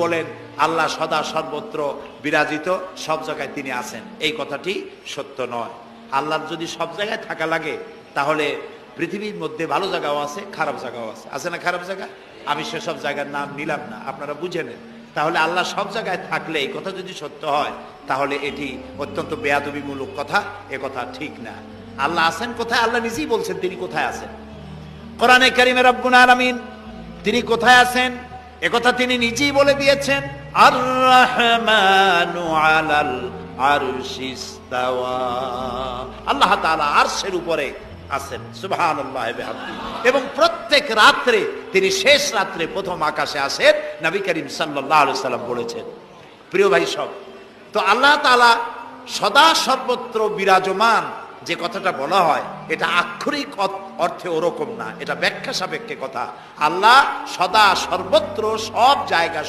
বলেন আল্লাহ সদা সর্বত্র বিরাজিত, সব জায়গায় তিনি আছেন, এই কথাটি সত্য নয়। আল্লাহর যদি সব জায়গায় থাকা লাগে তাহলে পৃথিবীর মধ্যে ভালো জায়গাও আছে, খারাপ জায়গাও আছে, আছে না খারাপ জায়গা? আমি সেসব জায়গার নাম নিলাম না, আপনারা বুঝে নেন। তাহলে আল্লাহ সব জায়গায় থাকলে এই কথা যদি সত্য হয় তাহলে এটি অত্যন্ত বেয়াদবিমূলক কথা, এ কথা ঠিক না। আল্লাহ আছেন কোথায়? আল্লাহ নিজেই বলছেন তিনি কোথায় আছেন। কোরআনে কারিমে রব্বুল আলামিন তিনি কোথায় আছেন এ কথা তিনি নিজেই বলে দিয়েছেন, আর রহমানু আলাল আরশিস তাওয়া, আল্লাহ তাআলা আরশের উপরে আছেন, সুবহানাল্লাহ ওয়া বিহামদিহি। এবং প্রত্যেক রাত্রে তিনি শেষ রাত্রে প্রথম আকাশে আসেন, নবী করিম সাল্লাল্লাহু আলাইহি সাল্লাম বলেছেন। প্রিয় ভাই সব, তো আল্লাহ তাআলা সদা সর্বত্র বিরাজমান যে কথাটা বলা হয় এটা আক্ষরিক অর্থে ওরকম না, এটা ব্যাখ্যা সাপেক্ষে কথা। আল্লাহ সদা সর্বত্র সব জায়গা